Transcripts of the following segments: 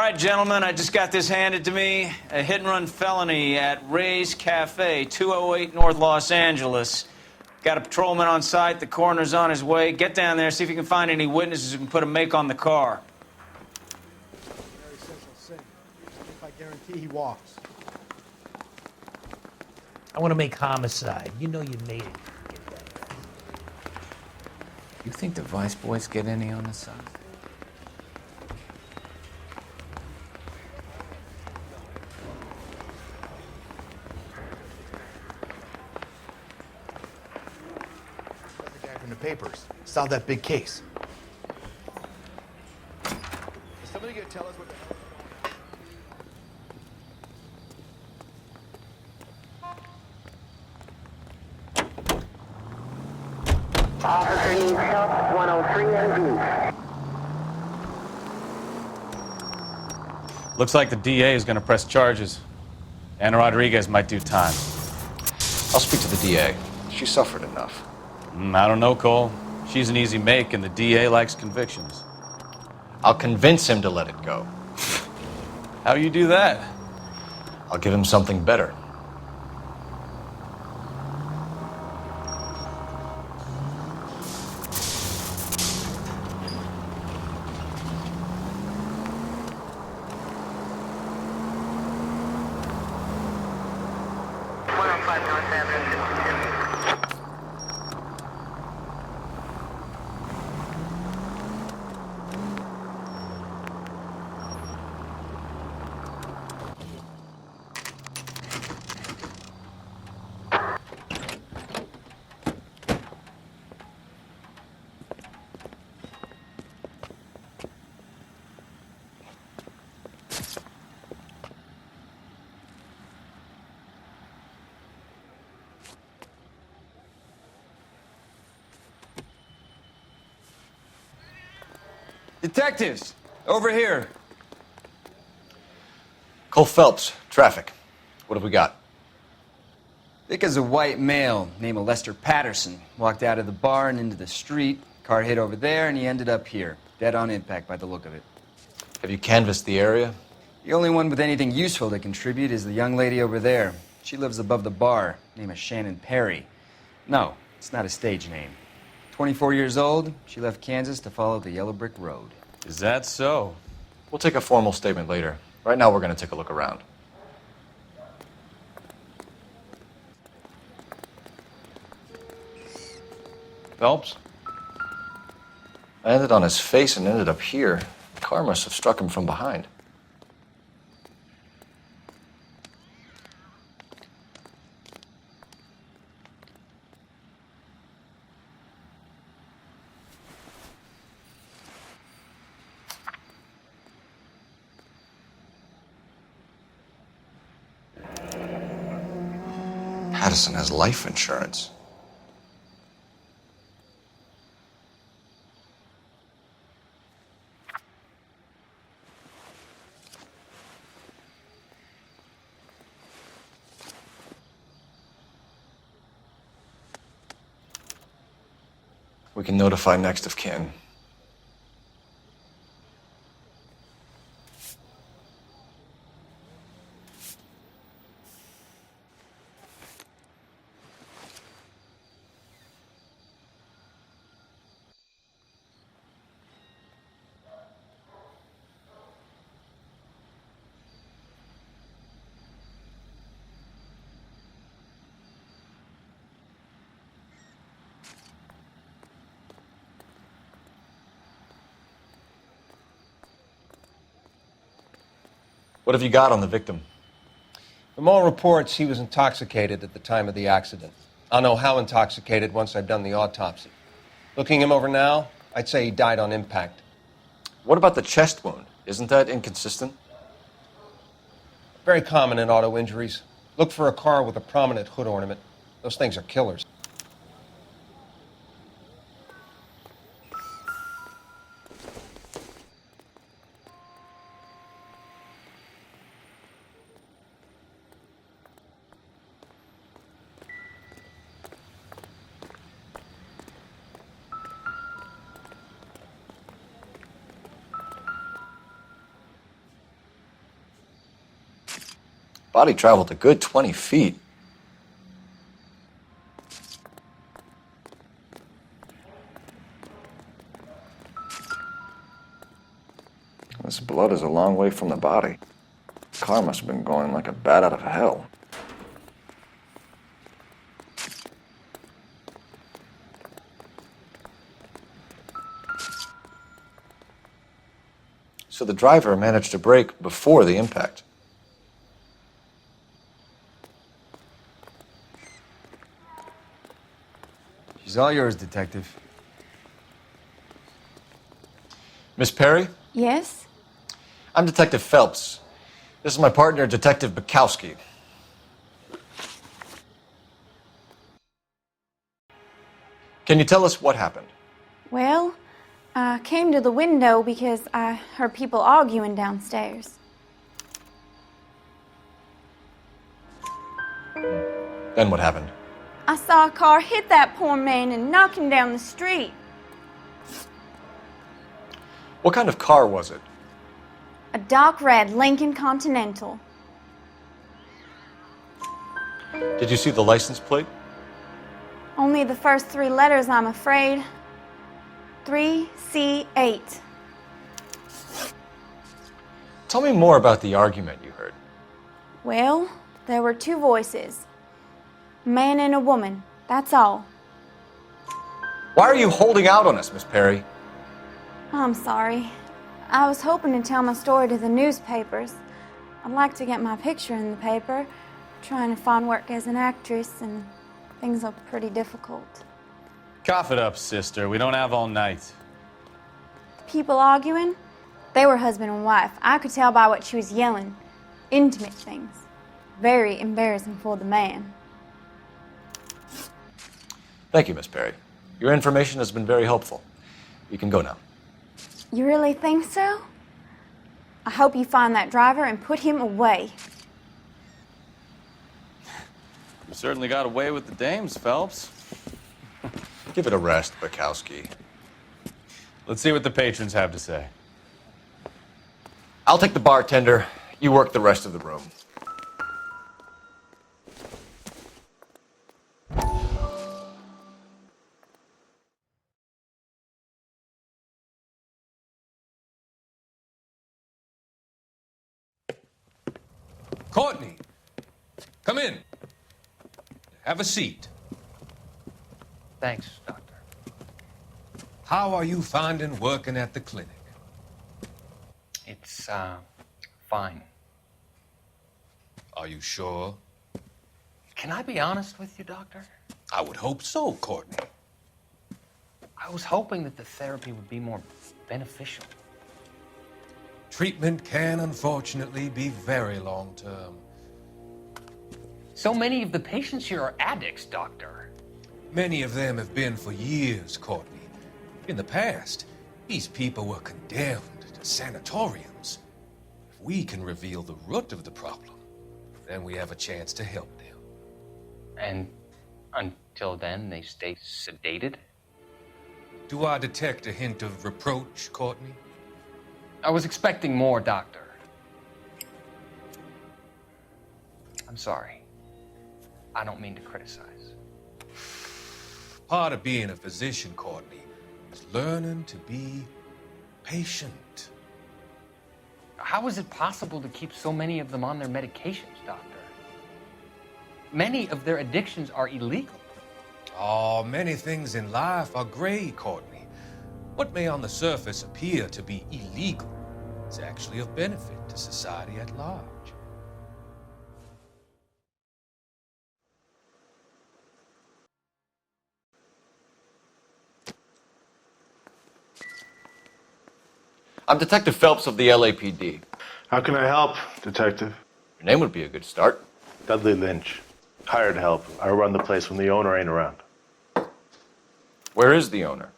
right, gentlemen, I just got this handed to me. A hit-and-run felony at Rays Café, 208 North Los Angeles. Got a patrolman on site. The coroner's on his way. Get down there, see if you can find any witnesses who can put a make on the car. Mary says he'll sing. If I guarantee he walks. I want to make homicide. You know you made it. You think the Vice Boys get any on the side? That's the guy from the papers. Solved that big case. Is somebody gonna tell us what the hell is going on? Officer needs help, 103 NV. Looks like the DA is going to press charges. Anna Rodriguez might do time. I'll speak to the DA. She suffered enough. I don't know, Cole. She's an easy make, and the DA likes convictions. I'll convince him to let it go. How you do that? I'll give him something better. Detectives, over here. Cole Phelps, traffic. What have we got? Thick as a white male named Lester Patterson walked out of the bar and into the street. Car hit over there, and he ended up here, dead on impact by the look of it. Have you canvassed the area? The only one with anything useful to contribute is the young lady over there. She lives above the bar, name is Shannon Perry. No, it's not a stage name. 24 years old, she left Kansas to follow the Yellow Brick Road. Is that so? We'll take a formal statement later. Right now, we're going to take a look around. Phelps? I landed on his face and ended up here. The car must have struck him from behind. Patterson has life insurance. We can notify next of kin. What have you got on the victim? From all reports, he was intoxicated at the time of the accident. I'll know how intoxicated once I've done the autopsy. Looking him over now, I'd say he died on impact. What about the chest wound? Isn't that inconsistent? Very common in auto injuries. Look for a car with a prominent hood ornament. Those things are killers. Body traveled a good 20 feet. This blood is a long way from the body. The car must have been going like a bat out of hell. So the driver managed to brake before the impact. She's all yours, Detective. Miss Perry? Yes? I'm Detective Phelps. This is my partner, Detective Bekowski. Can you tell us what happened? Well, I came to the window because I heard people arguing downstairs. Then what happened? I saw a car hit that poor man and knock him down the street. What kind of car was it? A dark red Lincoln Continental. Did you see the license plate? Only the first 3 letters, I'm afraid. 3C8. Tell me more about the argument you heard. Well, there were 2 voices. A man and a woman, that's all. Why are you holding out on us, Miss Perry? I'm sorry. I was hoping to tell my story to the newspapers. I'd like to get my picture in the paper. Trying to find work as an actress, and things are pretty difficult. Cough it up, sister. We don't have all night. People arguing? They were husband and wife. I could tell by what she was yelling. Intimate things. Very embarrassing for the man. Thank you, Miss Perry. Your information has been very helpful. You can go now. You really think so? I hope you find that driver and put him away. You certainly got away with the dames, Phelps. Give it a rest, Bekowski. Let's see what the patrons have to say. I'll take the bartender. You work the rest of the room. Courtney, come in. Have a seat. Thanks, Doctor. How are you finding working at the clinic? It's, fine. Are you sure? Can I be honest with you, Doctor? I would hope so, Courtney. I was hoping that the therapy would be more beneficial. Treatment can, unfortunately, be very long-term. So many of the patients here are addicts, Doctor. Many of them have been for years, Courtney. In the past, these people were condemned to sanatoriums. If we can reveal the root of the problem, then we have a chance to help them. And until then, they stay sedated? Do I detect a hint of reproach, Courtney? I was expecting more, Doctor. I'm sorry. I don't mean to criticize. Part of being a physician, Courtney, is learning to be patient. How is it possible to keep so many of them on their medications, Doctor? Many of their addictions are illegal. Oh, many things in life are gray, Courtney. What may on the surface appear to be illegal is actually of benefit to society at large. I'm Detective Phelps of the LAPD. How can I help, Detective? Your name would be a good start. Dudley Lynch. Hired help. I run the place when the owner ain't around. Where is the owner?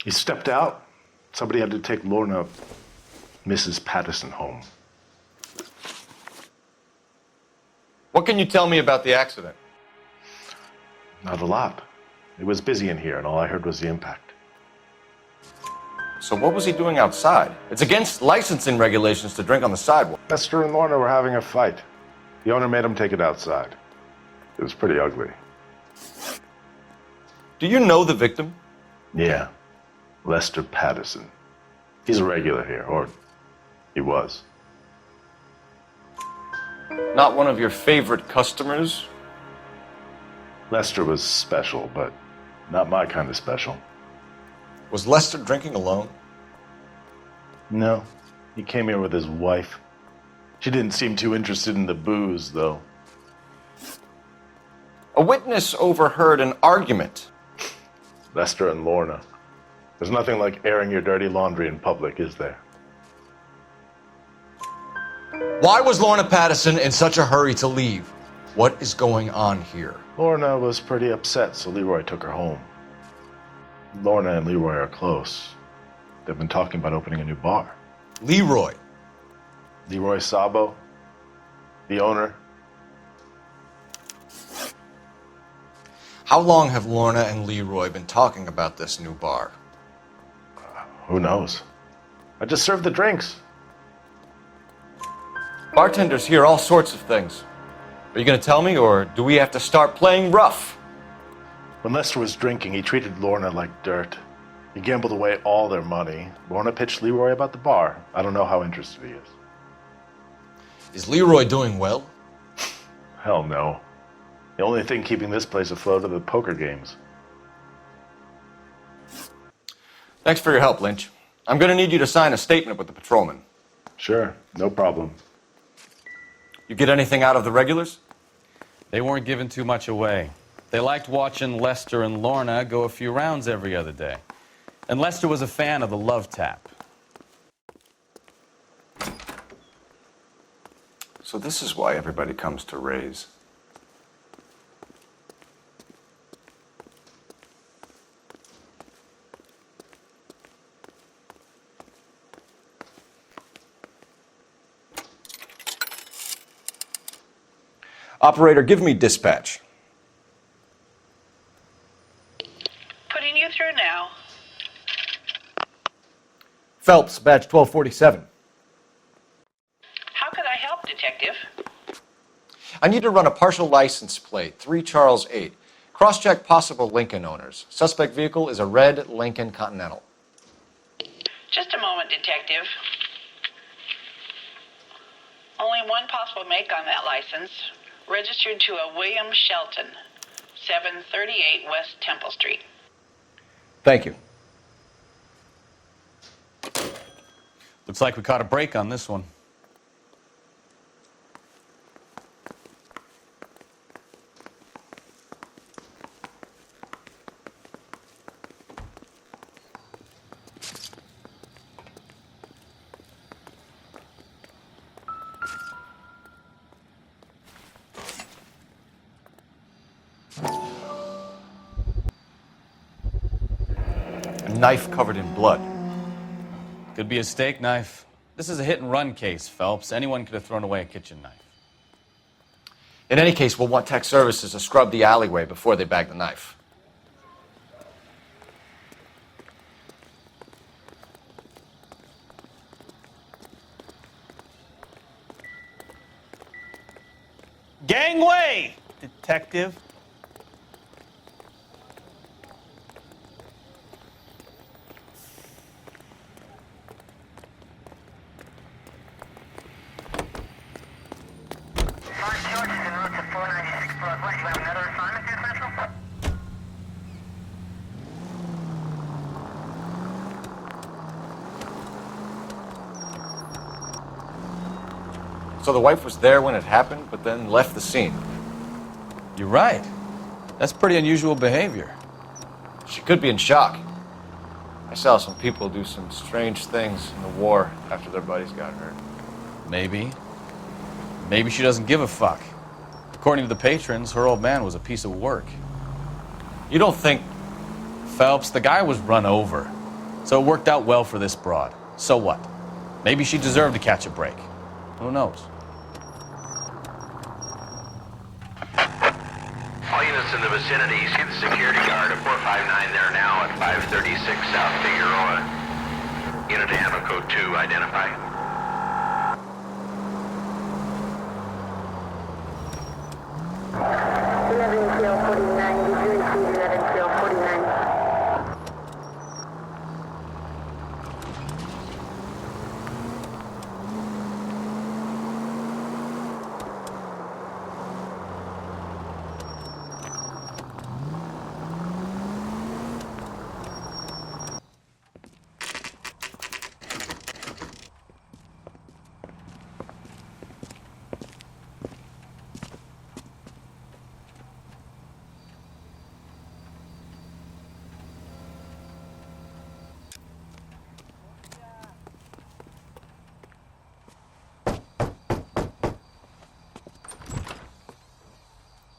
He stepped out. Somebody had to take Lorna, Mrs. Patterson, home. What can you tell me about the accident? Not a lot. It was busy in here, and all I heard was the impact. So what was he doing outside? It's against licensing regulations to drink on the sidewalk. Esther and Lorna were having a fight. The owner made him take it outside. It was pretty ugly. Do you know the victim? Yeah. Lester Patterson. He's a regular here, or he was. Not one of your favorite customers? Lester was special, but not my kind of special. Was Lester drinking alone? No. He came here with his wife. She didn't seem too interested in the booze, though. A witness overheard an argument. Lester and Lorna. There's nothing like airing your dirty laundry in public, is there? Why was Lorna Patterson in such a hurry to leave? What is going on here? Lorna was pretty upset, so Leroy took her home. Lorna and Leroy are close. They've been talking about opening a new bar. Leroy? Leroy Sabo, the owner. How long have Lorna and Leroy been talking about this new bar? Who knows? I just served the drinks. Bartenders hear all sorts of things. Are you going to tell me, or do we have to start playing rough? When Lester was drinking, he treated Lorna like dirt. He gambled away all their money. Lorna pitched Leroy about the bar. I don't know how interested he is. Is Leroy doing well? Hell no. The only thing keeping this place afloat are the poker games. Thanks for your help, Lynch. I'm going to need you to sign a statement with the patrolman. Sure, no problem. You get anything out of the regulars? They weren't giving too much away. They liked watching Lester and Lorna go a few rounds every other day. And Lester was a fan of the love tap. So this is why everybody comes to Rays. Operator, give me dispatch. Putting you through now. Phelps, badge 1247. How could I help, Detective? I need to run a partial license plate, 3 Charles 8. Cross-check possible Lincoln owners. Suspect vehicle is a red Lincoln Continental. Just a moment, Detective. Only one possible make on that license. Registered to a William Shelton, 738 West Temple Street. Thank you. Looks like we caught a break on this one. Knife covered in blood. Could be a steak knife. This is a hit-and-run case, Phelps. Anyone could have thrown away a kitchen knife. In any case, we'll want tech services to scrub the alleyway before they bag the knife. Gangway, Detective. So the wife was there when it happened, but then left the scene. You're right. That's pretty unusual behavior. She could be in shock. I saw some people do some strange things in the war after their buddies got hurt. Maybe. Maybe she doesn't give a fuck. According to the patrons, her old man was a piece of work. You don't think... Phelps, the guy was run over. So it worked out well for this broad. So what? Maybe she deserved to catch a break. Who knows? All units in the vicinity, see the security guard at 459 there now at 536 South Figueroa. Unit to handle code 2, identify. MTL 49, did you receive that MTL 49?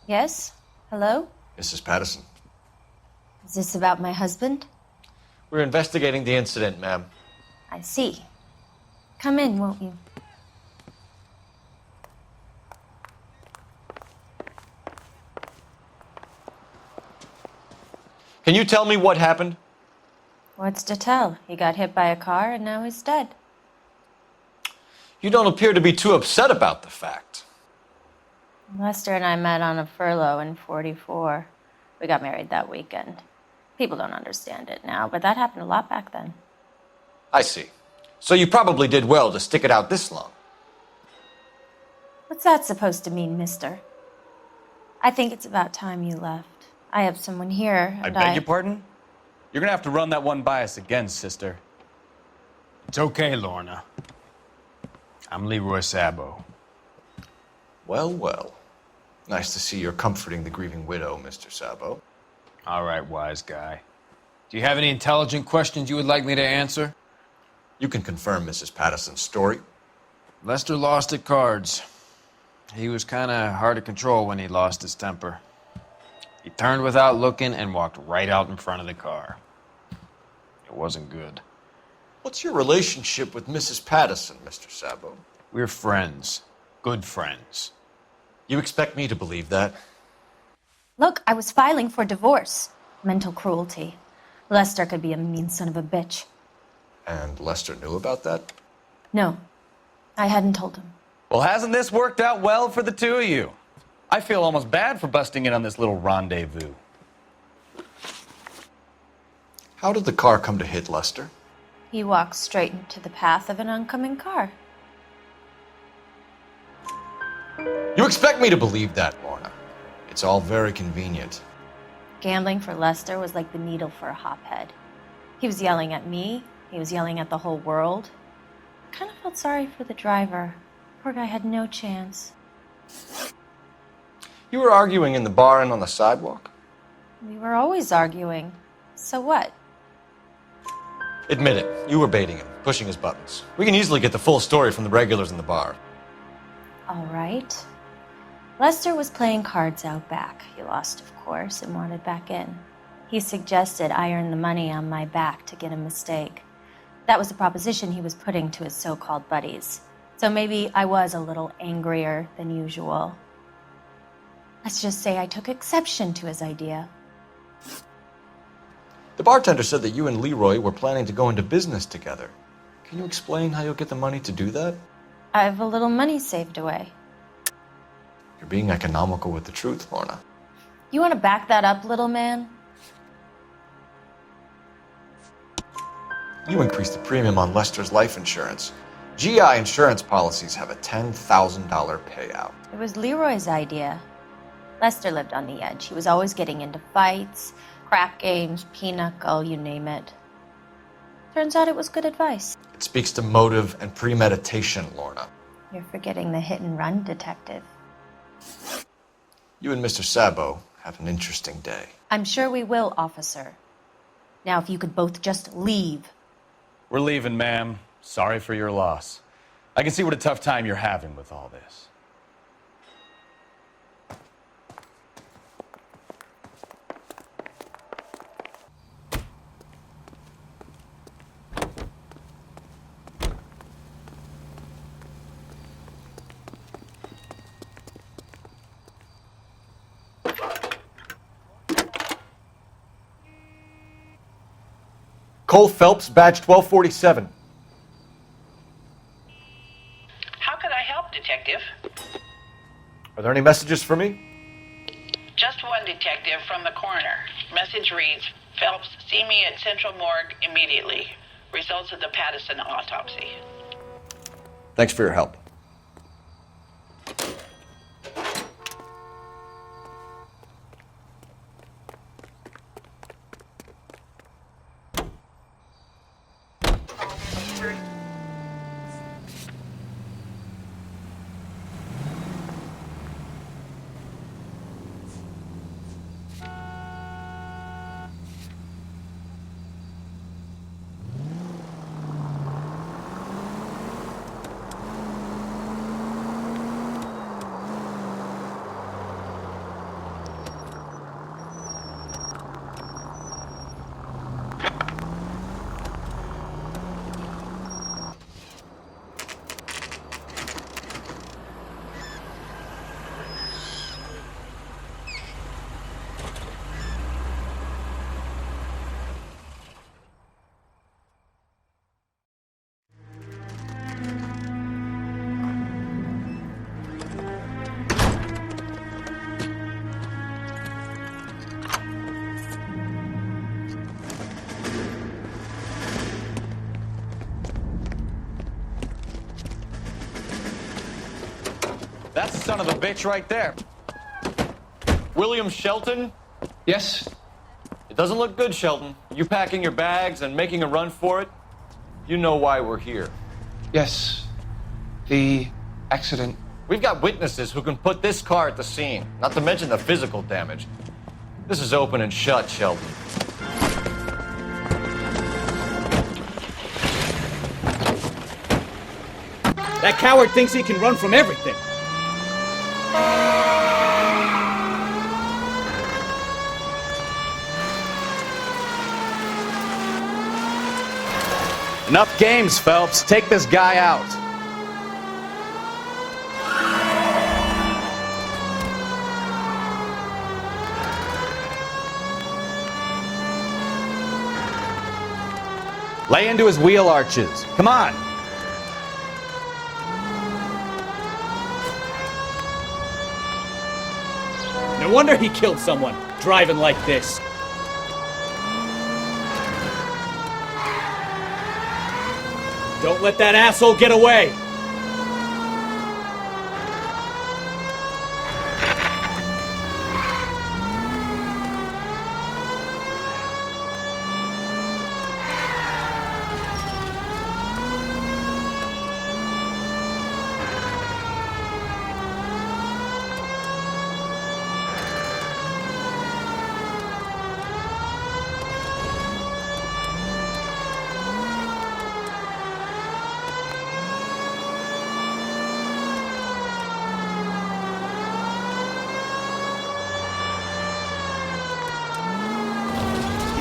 Yes? Hello? Mrs. Patterson. Is this about my husband? We're investigating the incident, ma'am. I see. Come in, won't you? Can you tell me what happened? What's to tell? He got hit by a car and now he's dead. You don't appear to be too upset about the fact. Lester and I met on a furlough in '44. We got married that weekend. People don't understand it now, but that happened a lot back then. I see. So you probably did well to stick it out this long. What's that supposed to mean, mister? I think it's about time you left. I have someone here, I and beg your pardon? You're gonna have to run that one by us again, sister. It's okay, Lorna. I'm Leroy Sabo. Well, well. Nice to see you're comforting the grieving widow, Mr. Sabo. All right, wise guy. Do you have any intelligent questions you would like me to answer? You can confirm Mrs. Patterson's story. Lester lost at cards. He was kind of hard to control when he lost his temper. He turned without looking and walked right out in front of the car. It wasn't good. What's your relationship with Mrs. Patterson, Mr. Sabo? We're friends. Good friends. You expect me to believe that? Look, I was filing for divorce. Mental cruelty. Lester could be a mean son of a bitch. And Lester knew about that? No, I hadn't told him. Well, hasn't this worked out well for the two of you? I feel almost bad for busting in on this little rendezvous. How did the car come to hit Lester? He walked straight into the path of an oncoming car. You expect me to believe that, Lorna. It's all very convenient. Gambling for Lester was like the needle for a hophead. He was yelling at me. He was yelling at the whole world. I kind of felt sorry for the driver. Poor guy had no chance. You were arguing in the bar and on the sidewalk? We were always arguing. So what? Admit it, you were baiting him, pushing his buttons. We can easily get the full story from the regulars in the bar. All right. Lester was playing cards out back. He lost, of course, and wanted back in. He suggested I earn the money on my back to get a mistake. That was the proposition he was putting to his so-called buddies. So maybe I was a little angrier than usual. Let's just say I took exception to his idea. The bartender said that you and Leroy were planning to go into business together. Can you explain how you'll get the money to do that? I have a little money saved away. You're being economical with the truth, Lorna. You want to back that up, little man? You increased the premium on Lester's life insurance. GI insurance policies have a $10,000 payout. It was Leroy's idea. Lester lived on the edge. He was always getting into fights, crap games, pinochle, you name it. Turns out it was good advice. It speaks to motive and premeditation, Lorna. You're forgetting the hit and run detective. You and Mr. Sabo have an interesting day. I'm sure we will, officer. Now, if you could both just leave. We're leaving, ma'am. Sorry for your loss. I can see what a tough time you're having with all this. Cole Phelps, badge 1247. How could I help, Detective? Are there any messages for me? Just 1 detective from the coroner. Message reads, Phelps, see me at Central Morgue immediately. Results of the Pattison autopsy. Thanks for your help. That's the son of a bitch right there. William Shelton? Yes? It doesn't look good, Shelton. You packing your bags and making a run for it? You know why we're here. Yes. The accident. We've got witnesses who can put this car at the scene, not to mention the physical damage. This is open and shut, Shelton. That coward thinks he can run from everything. Enough games, Phelps. Take this guy out. Lay into his wheel arches. Come on. No wonder he killed someone, driving like this. Don't let that asshole get away!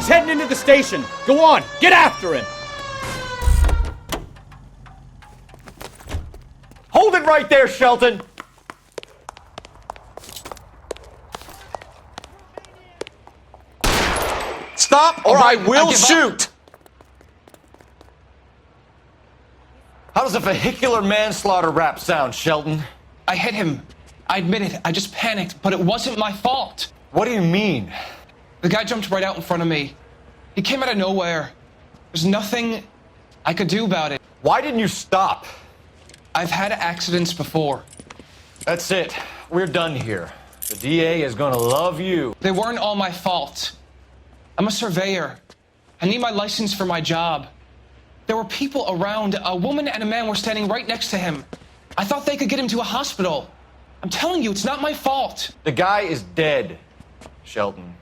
He's heading into the station. Go on, get after him. Hold it right there, Shelton. Stop or I will shoot. How does a vehicular manslaughter rap sound, Shelton? I hit him. I admit it. I just panicked, but it wasn't my fault. What do you mean? The guy jumped right out in front of me. He came out of nowhere. There's nothing I could do about it. Why didn't you stop? I've had accidents before. That's it. We're done here. The DA is gonna love you. They weren't all my fault. I'm a surveyor. I need my license for my job. There were people around. A woman and a man were standing right next to him. I thought they could get him to a hospital. I'm telling you, it's not my fault. The guy is dead, Shelton.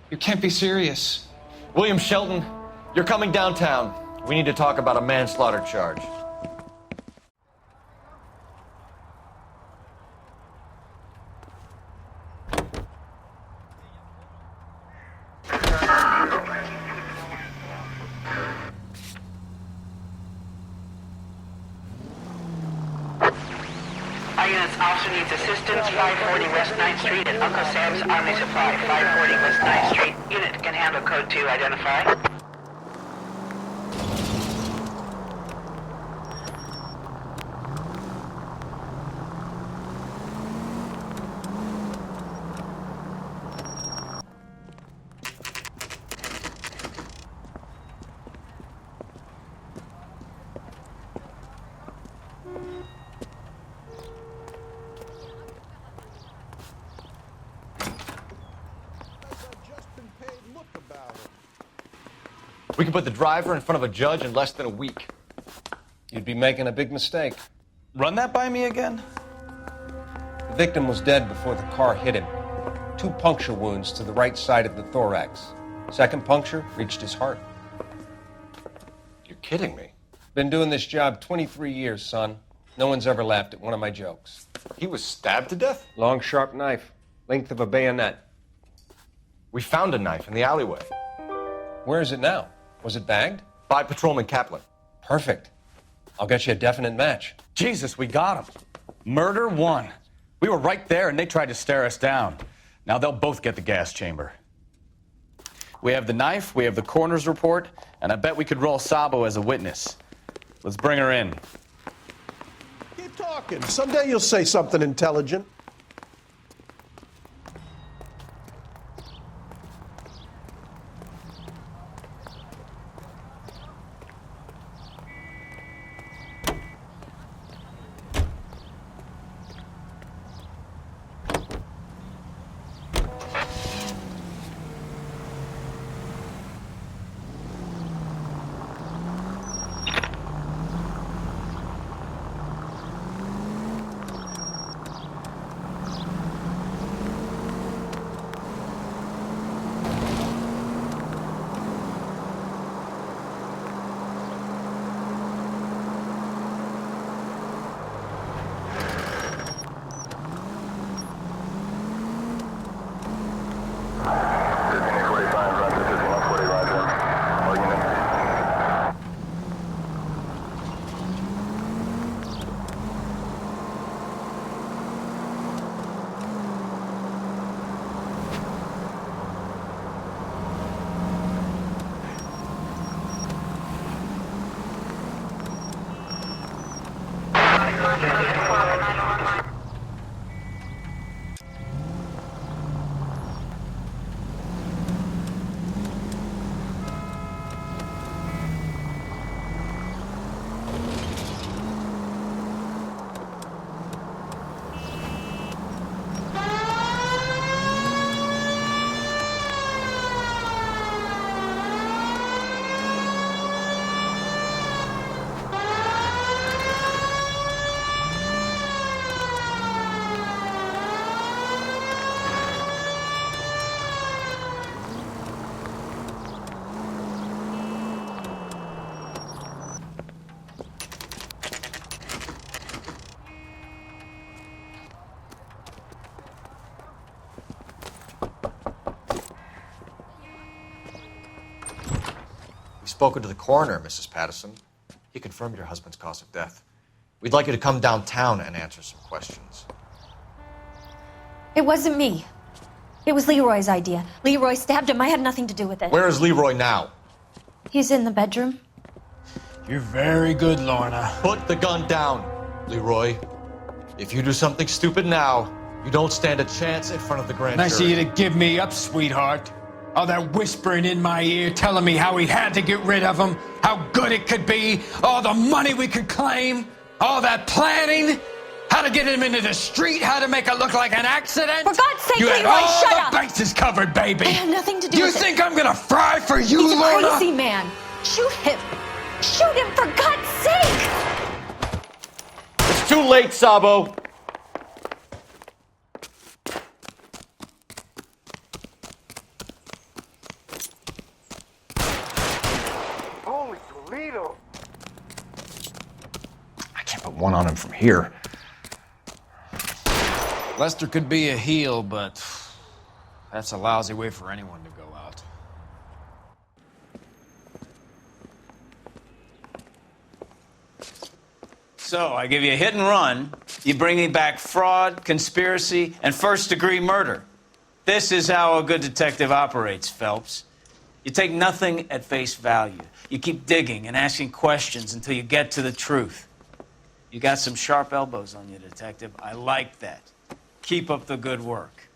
You can't be serious. William Shelton, you're coming downtown. We need to talk about a manslaughter charge. Units, officer needs assistance, 540 West 9th Street at Uncle Sam's Army Supply, 540 West 9th Street. Unit can handle code 2, identify. We could put the driver in front of a judge in less than a week. You'd be making a big mistake. Run that by me again? The victim was dead before the car hit him. 2 puncture wounds to the right side of the thorax. Second puncture reached his heart. You're kidding me. Been doing this job 23 years, son. No one's ever laughed at one of my jokes. He was stabbed to death? Long, sharp knife. Length of a bayonet. We found a knife in the alleyway. Where is it now? Was it bagged? By Patrolman Kaplan. Perfect. I'll get you a definite match. Jesus, we got him. Murder 1. We were right there and they tried to stare us down. Now they'll both get the gas chamber. We have the knife, we have the coroner's report, and I bet we could roll Sabo as a witness. Let's bring her in. Keep talking. Someday you'll say something intelligent. Spoken to the coroner, Mrs. Patterson. He confirmed your husband's cause of death. We'd like you to come downtown and answer some questions. It wasn't me. It was Leroy's idea. Leroy stabbed him. I had nothing to do with it. Where is Leroy now? He's in the bedroom. You're very good, Lorna. Put the gun down, Leroy. If you do something stupid now, you don't stand a chance in front of the grand Nice of jury. you to give me up, sweetheart. All that whispering in my ear telling me how we had to get rid of him, how good it could be, all the money we could claim, all that planning, how to get him into the street, how to make it look like an accident. For God's sake, you had Leroy, all shut the up! bases covered, baby. I had nothing to do You with it. think I'm gonna fry for you, He's a Lorna? crazy man. Shoot him. Shoot him, for God's sake! It's too late, Sabo. Holy Toledo! I can't put one on him from here. Lester could be a heel, but that's a lousy way for anyone to go out. So, I give you a hit and run. You bring me back fraud, conspiracy, and first-degree murder. This is how a good detective operates, Phelps. You take nothing at face value. You keep digging and asking questions until you get to the truth. You got some sharp elbows on you, detective. I like that. Keep up the good work.